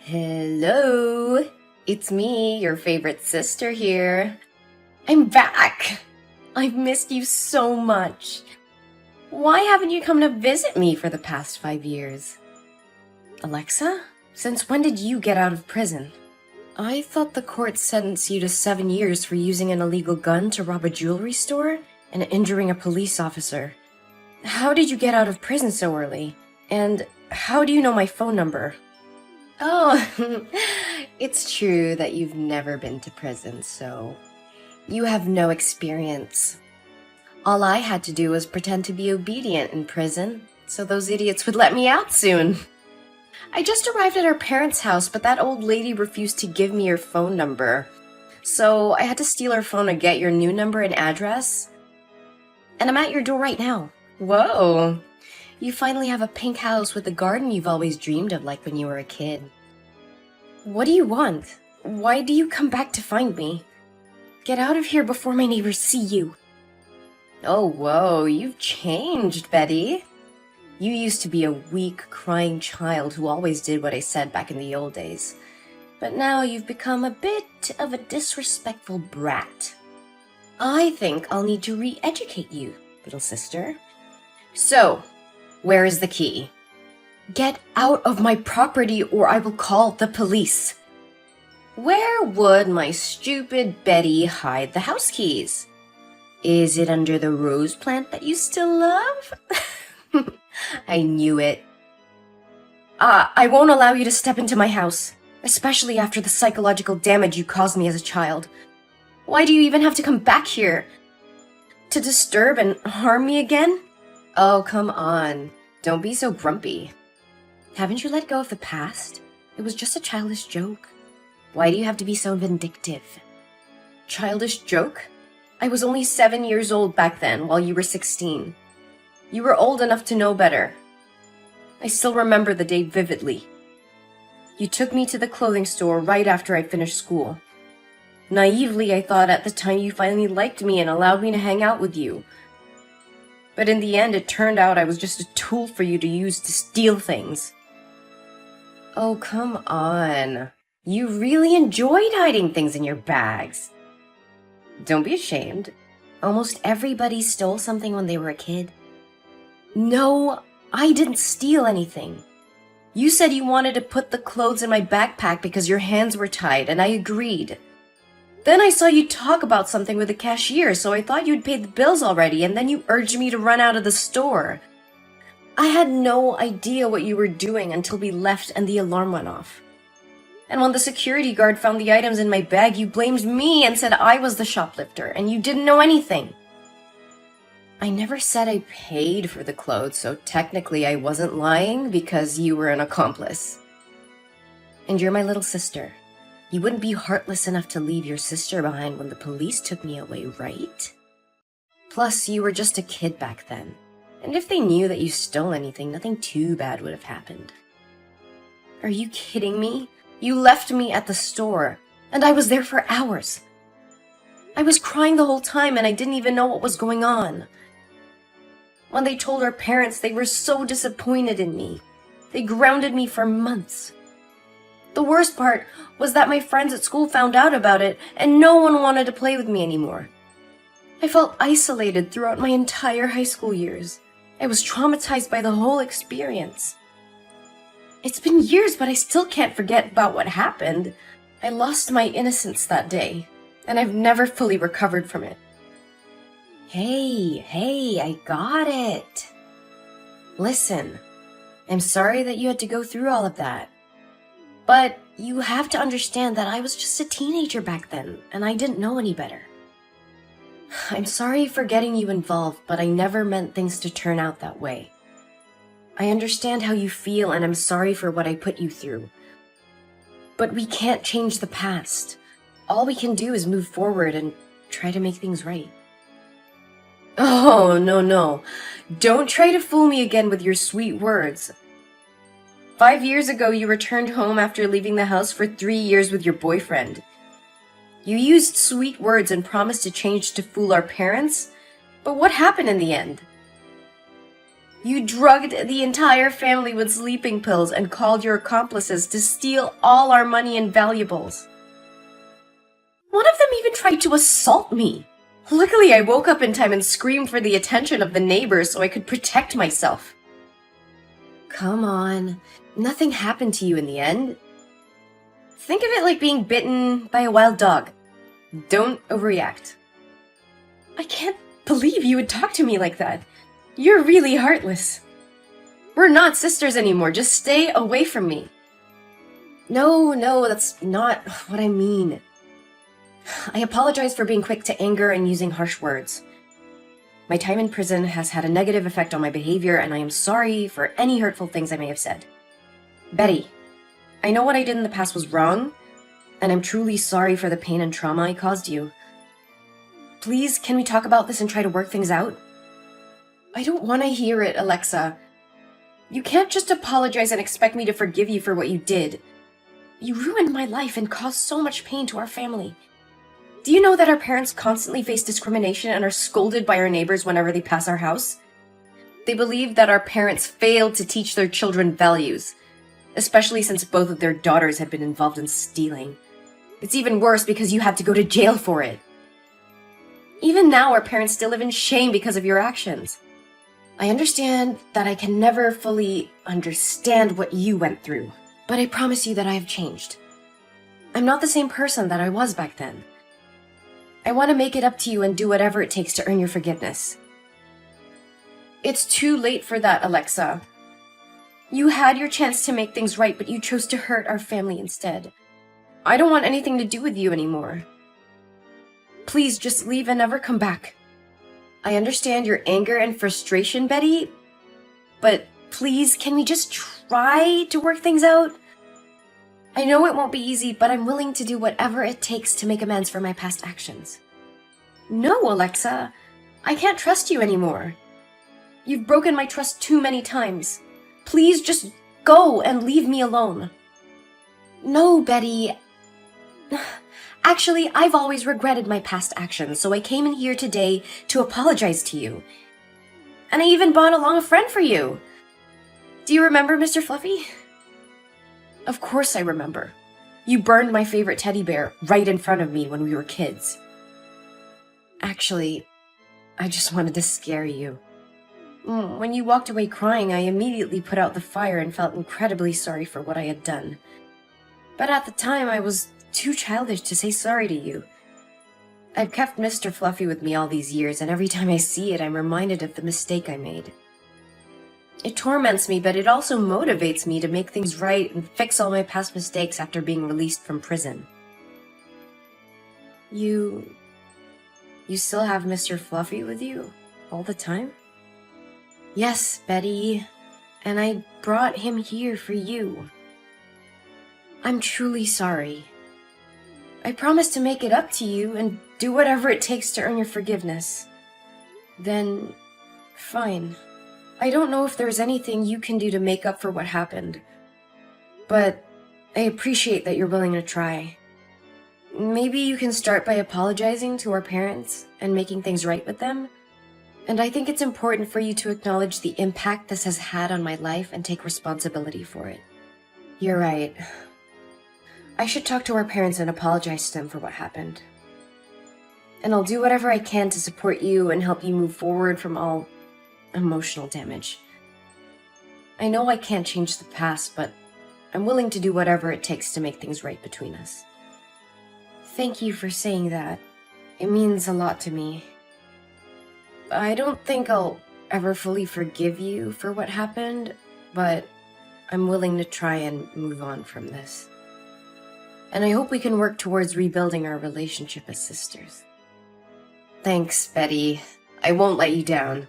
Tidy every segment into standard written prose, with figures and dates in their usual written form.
Hello, it's me, your favorite sister here. I'm back. I've missed you so much. Why haven't you come to visit me for the past 5 years? Alexa, since when did you get out of prison? I thought the court sentenced you to 7 years for using an illegal gun to rob a jewelry store and injuring a police officer. How did you get out of prison so early? And how do you know my phone number? Oh, it's true that you've never been to prison, so you have no experience. All I had to do was pretend to be obedient in prison, so those idiots would let me out soon. I just arrived at our parents' house, but that old lady refused to give me her phone number. So I had to steal her phone to get your new number and address. And I'm at your door right now. Whoa! You finally have a pink house with a garden you've always dreamed of, like when you were a kid. What do you want? Why do you come back to find me? Get out of here before my neighbors see you. Oh, whoa, you've changed, Betty. You used to be a weak, crying child who always did what I said back in the old days. But now you've become a bit of a disrespectful brat. I think I'll need to re-educate you, little sister. So, where is the key? Get out of my property or I will call the police. Where would my stupid Betty hide the house keys? Is it under the rose plant that you still love? I knew it. I won't allow you to step into my house, especially after the psychological damage you caused me as a child. Why do you even have to come back here? To disturb and harm me again? Oh, come on. Don't be so grumpy. Haven't you let go of the past? It was just a childish joke. Why do you have to be so vindictive? Childish joke? I was only 7 years old back then, while you were 16. You were old enough to know better. I still remember the day vividly. You took me to the clothing store right after I finished school. Naively, I thought at the time you finally liked me and allowed me to hang out with you. But in the end, it turned out I was just a tool for you to use to steal things. Oh, come on. You really enjoyed hiding things in your bags. Don't be ashamed. Almost everybody stole something when they were a kid. No, I didn't steal anything. You said you wanted to put the clothes in my backpack because your hands were tied, and I agreed. Then I saw you talk about something with the cashier, so I thought you'd paid the bills already, and then you urged me to run out of the store. I had no idea what you were doing until we left and the alarm went off. And when the security guard found the items in my bag, you blamed me and said I was the shoplifter, and you didn't know anything. I never said I paid for the clothes, so technically I wasn't lying because you were an accomplice. And you're my little sister. You wouldn't be heartless enough to leave your sister behind when the police took me away, right? Plus, you were just a kid back then. And if they knew that you stole anything, nothing too bad would have happened. Are you kidding me? You left me at the store, and I was there for hours. I was crying the whole time, and I didn't even know what was going on. When they told our parents, they were so disappointed in me. They grounded me for months. The worst part was that my friends at school found out about it, and no one wanted to play with me anymore. I felt isolated throughout my entire high school years. I was traumatized by the whole experience. It's been years, but I still can't forget about what happened. I lost my innocence that day, and I've never fully recovered from it. Hey, I got it. Listen, I'm sorry that you had to go through all of that. But you have to understand that I was just a teenager back then, and I didn't know any better. I'm sorry for getting you involved, but I never meant things to turn out that way. I understand how you feel, and I'm sorry for what I put you through. But we can't change the past. All we can do is move forward and try to make things right. Oh, no. Don't try to fool me again with your sweet words. 5 years ago, you returned home after leaving the house for 3 years with your boyfriend. You used sweet words and promised to change to fool our parents, but what happened in the end? You drugged the entire family with sleeping pills and called your accomplices to steal all our money and valuables. One of them even tried to assault me. Luckily, I woke up in time and screamed for the attention of the neighbors so I could protect myself. Come on, nothing happened to you in the end. Think of it like being bitten by a wild dog. Don't overreact. I can't believe you would talk to me like that. You're really heartless. We're not sisters anymore. Just stay away from me. No, that's not what I mean. I apologize for being quick to anger and using harsh words. My time in prison has had a negative effect on my behavior, and I am sorry for any hurtful things I may have said. Betty, I know what I did in the past was wrong, and I'm truly sorry for the pain and trauma I caused you. Please, can we talk about this and try to work things out? I don't want to hear it, Alexa. You can't just apologize and expect me to forgive you for what you did. You ruined my life and caused so much pain to our family. Do you know that our parents constantly face discrimination and are scolded by our neighbors whenever they pass our house? They believe that our parents failed to teach their children values, especially since both of their daughters had been involved in stealing. It's even worse because you had to go to jail for it. Even now, our parents still live in shame because of your actions. I understand that I can never fully understand what you went through, but I promise you that I have changed. I'm not the same person that I was back then. I want to make it up to you and do whatever it takes to earn your forgiveness. It's too late for that, Alexa. You had your chance to make things right, but you chose to hurt our family instead. I don't want anything to do with you anymore. Please just leave and never come back. I understand your anger and frustration, Betty, but please, can we just try to work things out? I know it won't be easy, but I'm willing to do whatever it takes to make amends for my past actions. No, Alexa, I can't trust you anymore. You've broken my trust too many times. Please just go and leave me alone. No, Betty. Actually, I've always regretted my past actions, so I came in here today to apologize to you. And I even brought along a friend for you. Do you remember, Mr. Fluffy? Of course I remember. You burned my favorite teddy bear right in front of me when we were kids. Actually, I just wanted to scare you. When you walked away crying, I immediately put out the fire and felt incredibly sorry for what I had done. But at the time, I was too childish to say sorry to you. I've kept Mr. Fluffy with me all these years, and every time I see it, I'm reminded of the mistake I made. It torments me, but it also motivates me to make things right and fix all my past mistakes after being released from prison. You still have Mr. Fluffy with you all the time? Yes, Betty, and I brought him here for you. I'm truly sorry. I promise to make it up to you and do whatever it takes to earn your forgiveness. Then, fine. I don't know if there's anything you can do to make up for what happened, but I appreciate that you're willing to try. Maybe you can start by apologizing to our parents and making things right with them. And I think it's important for you to acknowledge the impact this has had on my life and take responsibility for it. You're right. I should talk to our parents and apologize to them for what happened. And I'll do whatever I can to support you and help you move forward from all emotional damage. I know I can't change the past, but I'm willing to do whatever it takes to make things right between us. Thank you for saying that. It means a lot to me. I don't think I'll ever fully forgive you for what happened, but I'm willing to try and move on from this. And I hope we can work towards rebuilding our relationship as sisters. Thanks, Betty. I won't let you down.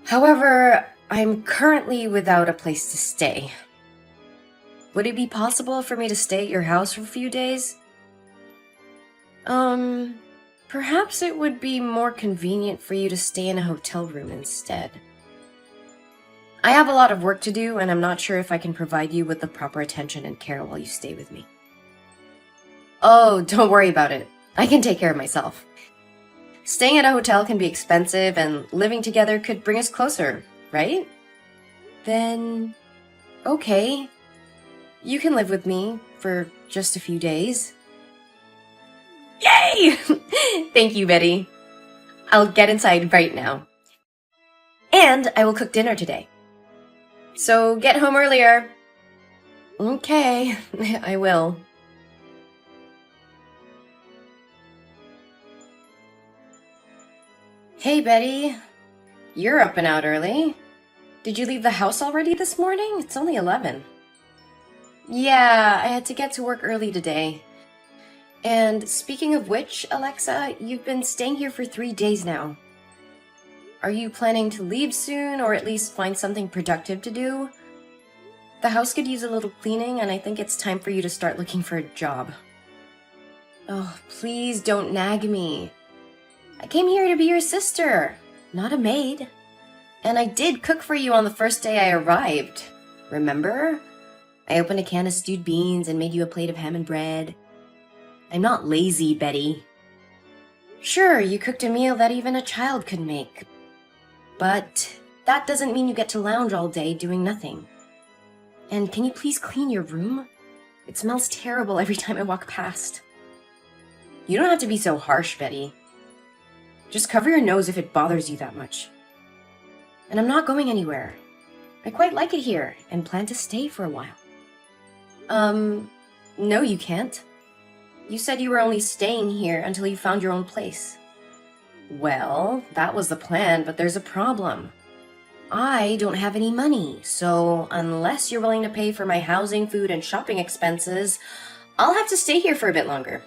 However, I'm currently without a place to stay. Would it be possible for me to stay at your house for a few days? Perhaps it would be more convenient for you to stay in a hotel room instead. I have a lot of work to do, and I'm not sure if I can provide you with the proper attention and care while you stay with me. Oh, don't worry about it. I can take care of myself. Staying at a hotel can be expensive, and living together could bring us closer. right? Then, okay. You can live with me for just a few days. Yay! Thank you, Betty. I'll get inside right now. And I will cook dinner today. So get home earlier. Okay, I will. Hey, Betty. You're up and out early. Did you leave the house already this morning? It's only 11. Yeah, I had to get to work early today. And speaking of which, Alexa, you've been staying here for 3 days now. Are you planning to leave soon, or at least find something productive to do? The house could use a little cleaning, and I think it's time for you to start looking for a job. Oh, please don't nag me. I came here to be your sister, not a maid. And I did cook for you on the first day I arrived. Remember? I opened a can of stewed beans and made you a plate of ham and bread. I'm not lazy, Betty. Sure, you cooked a meal that even a child could make. But that doesn't mean you get to lounge all day doing nothing. And can you please clean your room? It smells terrible every time I walk past. You don't have to be so harsh, Betty. Just cover your nose if it bothers you that much. And I'm not going anywhere. I quite like it here and plan to stay for a while. No, you can't. You said you were only staying here until you found your own place. Well, that was the plan, but there's a problem. I don't have any money, so unless you're willing to pay for my housing, food, and shopping expenses, I'll have to stay here for a bit longer.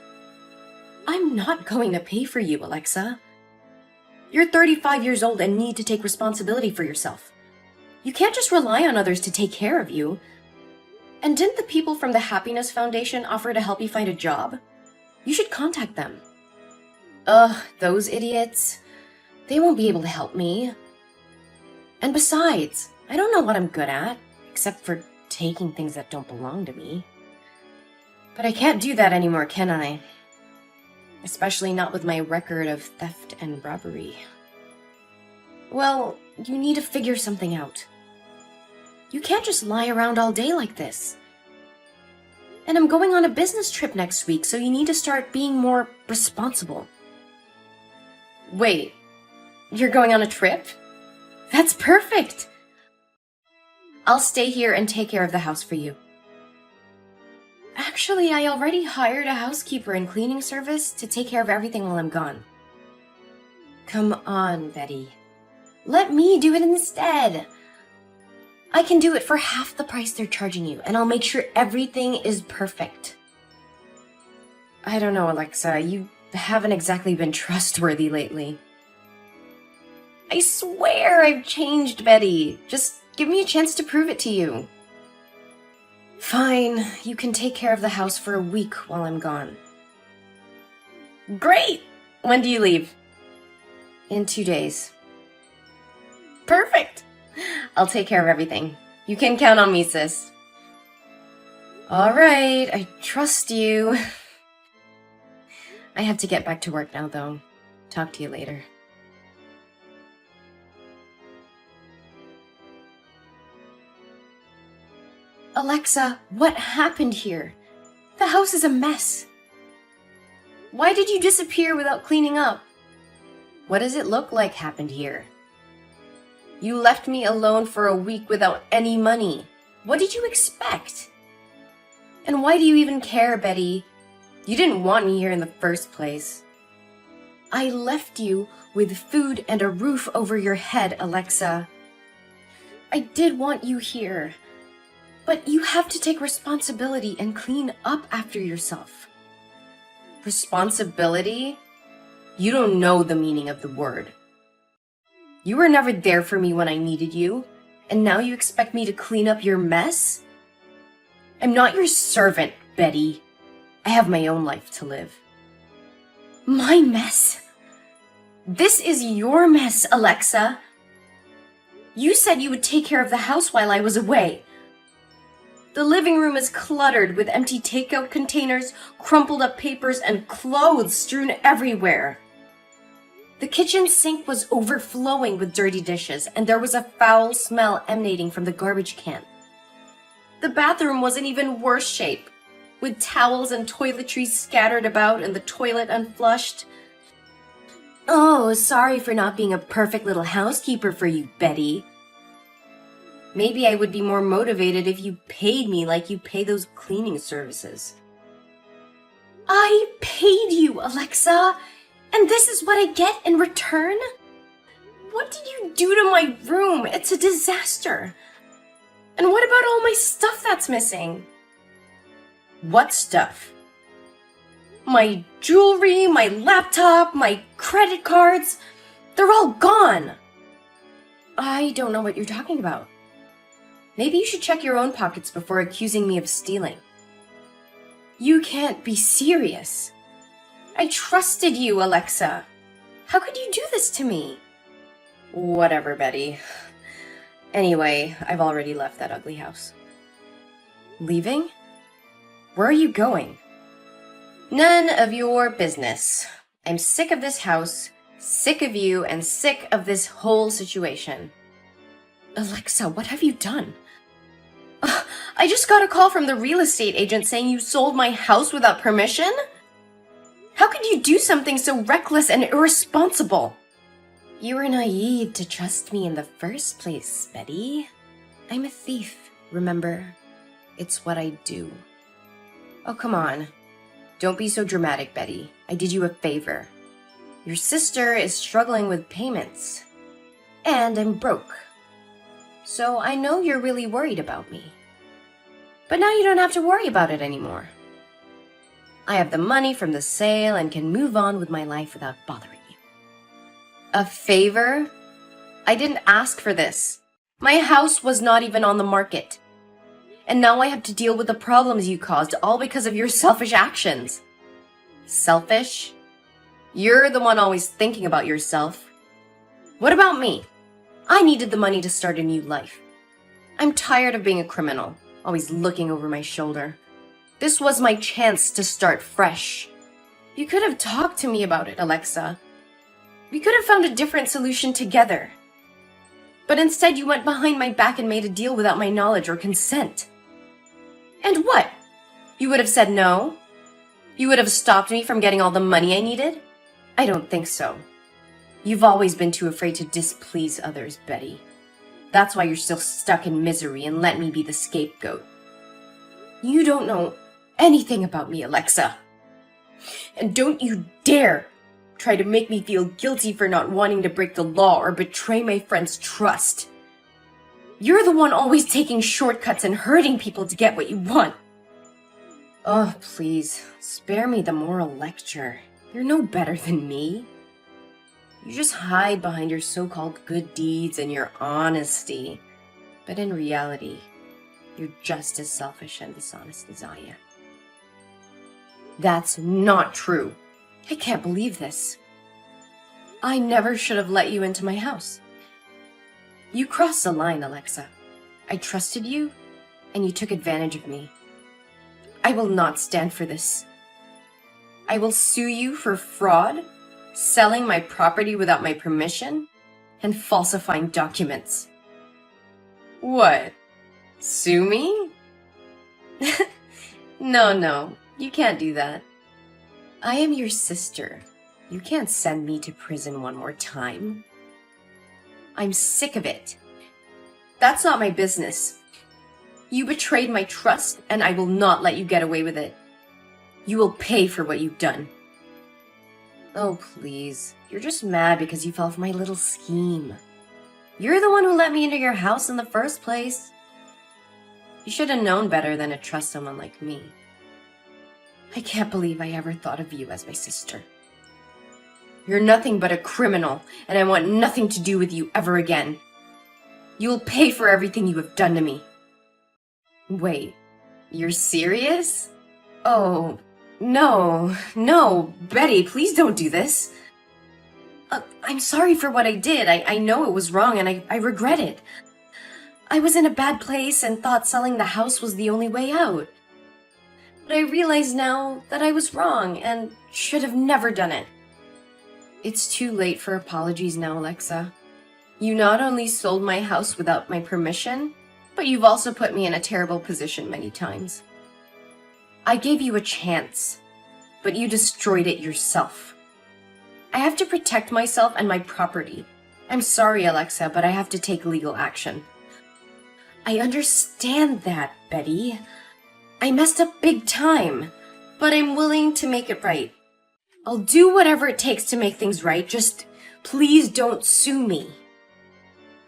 I'm not going to pay for you, Alexa. You're 35 years old and need to take responsibility for yourself. You can't just rely on others to take care of you. And didn't the people from the Happiness Foundation offer to help you find a job? You should contact them. Ugh, those idiots. They won't be able to help me. And besides, I don't know what I'm good at, except for taking things that don't belong to me. But I can't do that anymore, can I? Especially not with my record of theft and robbery. Well, you need to figure something out. You can't just lie around all day like this. And I'm going on a business trip next week, so you need to start being more responsible. Wait, you're going on a trip? That's perfect! I'll stay here and take care of the house for you. Actually, I already hired a housekeeper and cleaning service to take care of everything while I'm gone. Come on, Betty. Let me do it instead. I can do it for half the price they're charging you, and I'll make sure everything is perfect. I don't know, Alexa. You haven't exactly been trustworthy lately. I swear I've changed, Betty. Just give me a chance to prove it to you. Fine, you can take care of the house for a week while I'm gone. Great! When do you leave? In 2 days. Perfect! I'll take care of everything. You can count on me, sis. Alright, I trust you. I have to get back to work now, though. Talk to you later. Alexa, what happened here? The house is a mess. Why did you disappear without cleaning up? What does it look like happened here? You left me alone for a week without any money. What did you expect? And why do you even care, Betty? You didn't want me here in the first place. I left you with food and a roof over your head, Alexa. I did want you here. But you have to take responsibility and clean up after yourself. Responsibility? You don't know the meaning of the word. You were never there for me when I needed you, and now you expect me to clean up your mess? I'm not your servant, Betty. I have my own life to live. My mess? This is your mess, Alexa. You said you would take care of the house while I was away. The living room is cluttered with empty takeout containers, crumpled up papers, and clothes strewn everywhere. The kitchen sink was overflowing with dirty dishes, and there was a foul smell emanating from the garbage can. The bathroom was in even worse shape, with towels and toiletries scattered about and the toilet unflushed. Oh, sorry for not being a perfect little housekeeper for you, Betty. Maybe I would be more motivated if you paid me like you pay those cleaning services. I paid you, Alexa, and this is what I get in return? What did you do to my room? It's a disaster. And what about all my stuff that's missing? What stuff? My jewelry, my laptop, my credit cards, they're all gone. I don't know what you're talking about. Maybe you should check your own pockets before accusing me of stealing. You can't be serious. I trusted you, Alexa. How could you do this to me? Whatever, Betty. Anyway, I've already left that ugly house. Leaving? Where are you going? None of your business. I'm sick of this house, sick of you, and sick of this whole situation. Alexa, what have you done? I just got a call from the real estate agent saying you sold my house without permission? How could you do something so reckless and irresponsible? You were naive to trust me in the first place, Betty. I'm a thief, remember? It's what I do. Oh, come on. Don't be so dramatic, Betty. I did you a favor. Your sister is struggling with payments. And I'm broke. So I know you're really worried about me. But now you don't have to worry about it anymore. I have the money from the sale and can move on with my life without bothering you. A favor? I didn't ask for this. My house was not even on the market. And now I have to deal with the problems you caused, all because of your selfish actions. Selfish? You're the one always thinking about yourself. What about me? I needed the money to start a new life. I'm tired of being a criminal, always looking over my shoulder. This was my chance to start fresh. You could have talked to me about it, Alexa. We could have found a different solution together. But instead you went behind my back and made a deal without my knowledge or consent. And what? You would have said no? You would have stopped me from getting all the money I needed? I don't think so. You've always been too afraid to displease others, Betty. That's why you're still stuck in misery and let me be the scapegoat. You don't know anything about me, Alexa. And don't you dare try to make me feel guilty for not wanting to break the law or betray my friend's trust. You're the one always taking shortcuts and hurting people to get what you want. Oh, please, spare me the moral lecture. You're no better than me. You just hide behind your so-called good deeds and your honesty. But in reality, you're just as selfish and dishonest as I am. That's not true. I can't believe this. I never should have let you into my house. You crossed the line, Alexa. I trusted you, and you took advantage of me. I will not stand for this. I will sue you for fraud, selling my property without my permission, and falsifying documents. What? Sue me? No, you can't do that. I am your sister. You can't send me to prison one more time. I'm sick of it. That's not my business. You betrayed my trust, and I will not let you get away with it. You will pay for what you've done. Oh, please. You're just mad because you fell for my little scheme. You're the one who let me into your house in the first place. You should have known better than to trust someone like me. I can't believe I ever thought of you as my sister. You're nothing but a criminal, and I want nothing to do with you ever again. You will pay for everything you have done to me. Wait, you're serious? Oh, no, Betty, please don't do this. I'm sorry for what I did. I know it was wrong, and I regret it. I was in a bad place and thought selling the house was the only way out. But I realize now that I was wrong and should have never done it. It's too late for apologies now, Alexa. You not only sold my house without my permission, but you've also put me in a terrible position many times. I gave you a chance, but you destroyed it yourself. I have to protect myself and my property. I'm sorry, Alexa, but I have to take legal action. I understand that, Betty. I messed up big time, but I'm willing to make it right. I'll do whatever it takes to make things right, just please don't sue me.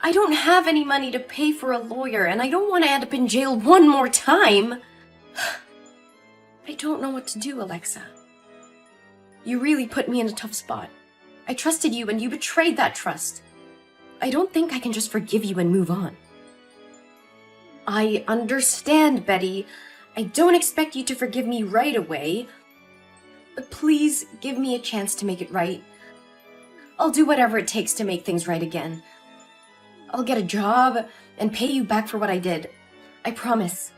I don't have any money to pay for a lawyer, and I don't want to end up in jail one more time. I don't know what to do, Alexa. You really put me in a tough spot. I trusted you, and you betrayed that trust. I don't think I can just forgive you and move on. I understand, Betty. I don't expect you to forgive me right away. But please give me a chance to make it right. I'll do whatever it takes to make things right again. I'll get a job and pay you back for what I did. I promise.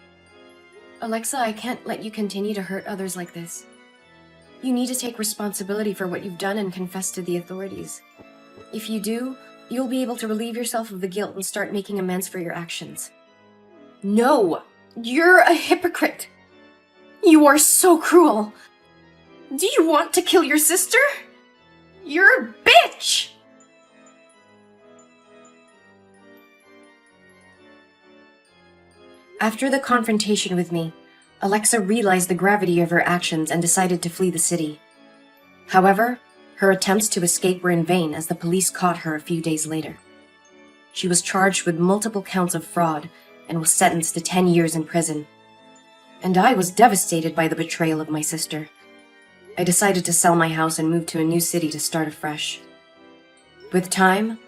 Alexa, I can't let you continue to hurt others like this. You need to take responsibility for what you've done and confess to the authorities. If you do, you'll be able to relieve yourself of the guilt and start making amends for your actions. No! You're a hypocrite! You are so cruel! Do you want to kill your sister? You're a bitch! After the confrontation with me, Alexa realized the gravity of her actions and decided to flee the city. However, her attempts to escape were in vain as the police caught her a few days later. She was charged with multiple counts of fraud and was sentenced to 10 years in prison. And I was devastated by the betrayal of my sister. I decided to sell my house and move to a new city to start afresh. With time,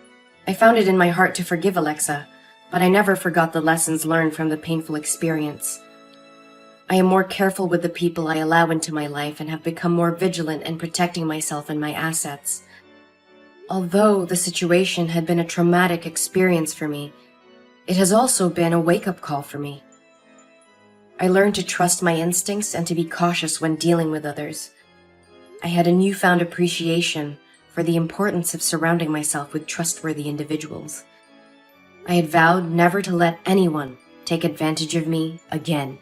I found it in my heart to forgive Alexa, but I never forgot the lessons learned from the painful experience. I am more careful with the people I allow into my life and have become more vigilant in protecting myself and my assets. Although the situation had been a traumatic experience for me, it has also been a wake-up call for me. I learned to trust my instincts and to be cautious when dealing with others. I had a newfound appreciation for the importance of surrounding myself with trustworthy individuals. I had vowed never to let anyone take advantage of me again.